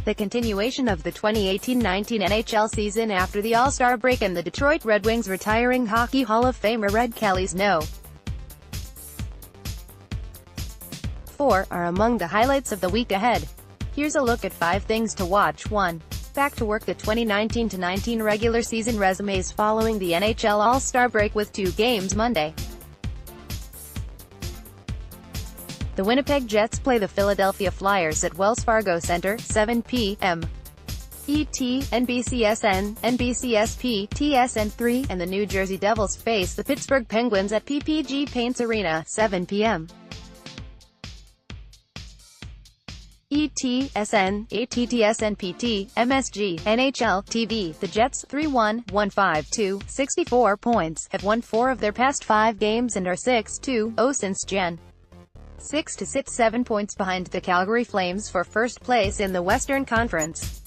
the continuation of the 2018-19 NHL season after the All-Star break and the Detroit Red Wings retiring Hockey Hall of Famer Red Kelly's No. 4 are among the highlights of the week ahead. Here's a look at 5 things to watch. 1. Back to work. The 2019-19 regular season resumes following the NHL All-Star break with 2 games Monday. The Winnipeg Jets play the Philadelphia Flyers at Wells Fargo Center, 7 p.m. ET, NBCSN, NBCSP, TSN3, and the New Jersey Devils face the Pittsburgh Penguins at PPG Paints Arena, 7 p.m. ETSN, ATTSNPT, MSG, NHL, TV. The Jets, 3-1-1-5-2, 64 points, have won 4 of their past 5 games and are 6-2-0 since Jan. 6 to sit 7 points behind the Calgary Flames for first place in the Western Conference.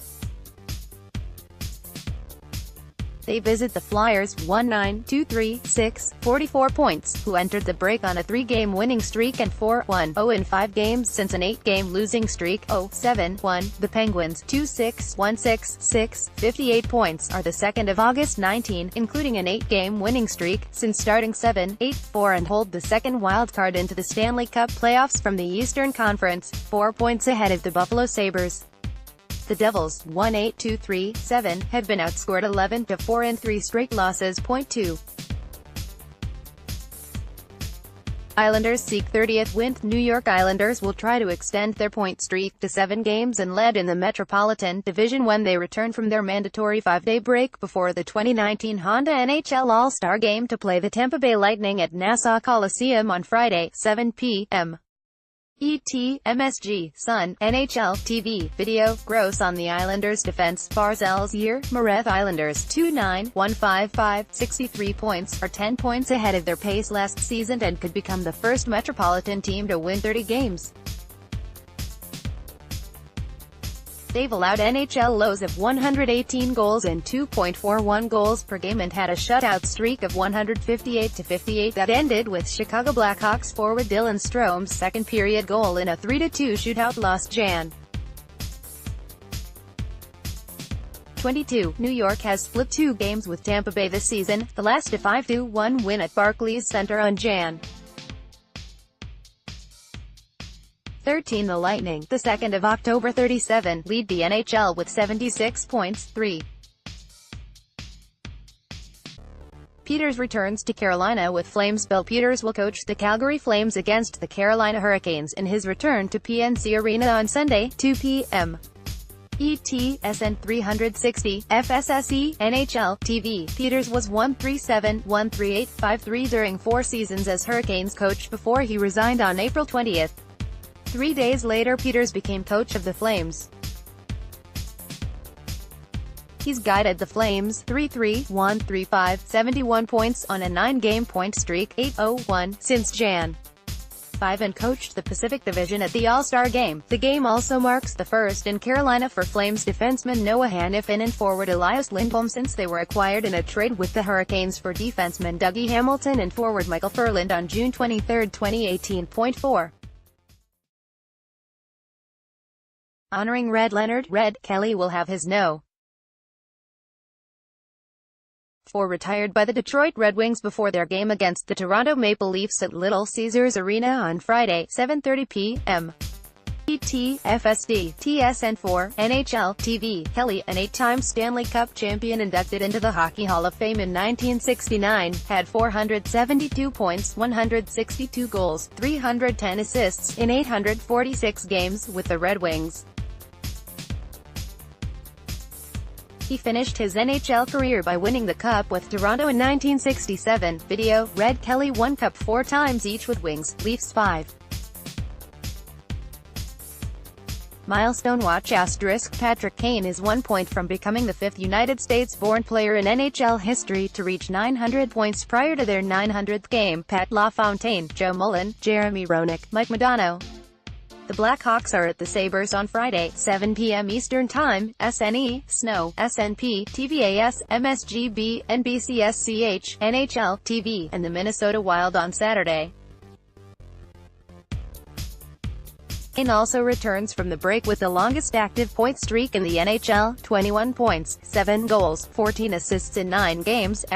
They visit the Flyers, 1-9-2-3-6, 44 points, who entered the break on a 3-game winning streak and 4-1-0 in 5 games since an 8-game losing streak. 0-7-1. The Penguins, 2-6-1-6-6, 58 points, are the 2nd of August 19, including an 8-game winning streak, since starting 7-8-4 and hold the 2nd wildcard into the Stanley Cup playoffs from the Eastern Conference, 4 points ahead of the Buffalo Sabres. The Devils, 1-8-2-3-7, have been outscored 11-4 in 3 straight losses. 2. Islanders seek 30th win. New York Islanders will try to extend their point streak to 7 games and lead in the Metropolitan Division when they return from their mandatory 5-day break before the 2019 Honda NHL All-Star Game to play the Tampa Bay Lightning at Nassau Coliseum on Friday, 7 p.m. ET, MSG, Sun, NHL, TV, Video, Gross on the Islanders' defense. Barzal's year, Mareth. Islanders, 2-9-1-5-5, 63 points, are 10 points ahead of their pace last season and could become the first Metropolitan team to win 30 games. They've allowed NHL lows of 118 goals and 2.41 goals per game and had a shutout streak of 158-58 that ended with Chicago Blackhawks forward Dylan Strome's second-period goal in a 3-2 shootout loss. Jan. 22. New York has split 2 games with Tampa Bay this season, the last a 5-1 win at Barclays Center on Jan. 13. The Lightning, the 2nd of October 37, lead the NHL with 76 points. 3. Peters returns to Carolina with Flames. Bill Peters will coach the Calgary Flames against the Carolina Hurricanes in his return to PNC Arena on Sunday, 2 p.m. ETSN 360, FSSE, NHL, TV. Peters was 137-138-53 during 4 seasons as Hurricanes coach before he resigned on April 20. 3 days later Peters became coach of the Flames. He's guided the Flames 3-3-1-3-5, 71 points on a 9-game point streak, 8-0-1 since Jan. 5 and coached the Pacific Division at the All-Star Game. The game also marks the first in Carolina for Flames defenseman Noah Hanifin and forward Elias Lindholm since they were acquired in a trade with the Hurricanes for defenseman Dougie Hamilton and forward Michael Furland on June 23, 2018. 4. Honoring Red Leonard, Red Kelly will have his No. 4 retired by the Detroit Red Wings before their game against the Toronto Maple Leafs at Little Caesars Arena on Friday, 7:30 p.m. ET, FSD, TSN4, NHL, TV. Kelly, an 8-time Stanley Cup champion inducted into the Hockey Hall of Fame in 1969, had 472 points, 162 goals, 310 assists, in 846 games with the Red Wings. He finished his NHL career by winning the Cup with Toronto in 1967. Video, Red Kelly won Cup 4 times each with Wings, Leafs 5. Milestone watch *. Patrick Kane is 1 point from becoming the 5th United States-born player in NHL history to reach 900 points prior to their 900th game. Pat LaFontaine, Joe Mullen, Jeremy Roenick, Mike Modano. The Blackhawks are at the Sabres on Friday, 7 p.m. Eastern Time, SNE, Snow, SNP, TVAS, MSGB, NBCSCH, NHL, TV, and the Minnesota Wild on Saturday. Kane also returns from the break with the longest active point streak in the NHL, 21 points, 7 goals, 14 assists in 9 games, *.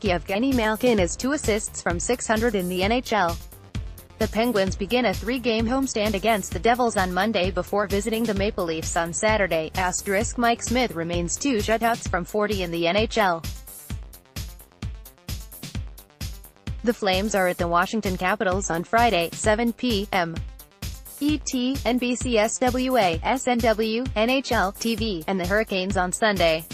Yevgeny Malkin has 2 assists from .600 in the NHL. The Penguins begin a 3-game homestand against the Devils on Monday before visiting the Maple Leafs on Saturday. *. Mike Smith remains 2 shutouts from 40 in the NHL. The Flames are at the Washington Capitals on Friday, 7 p.m. ET, NBCSWA, SNW, NHL, TV, and the Hurricanes on Sunday.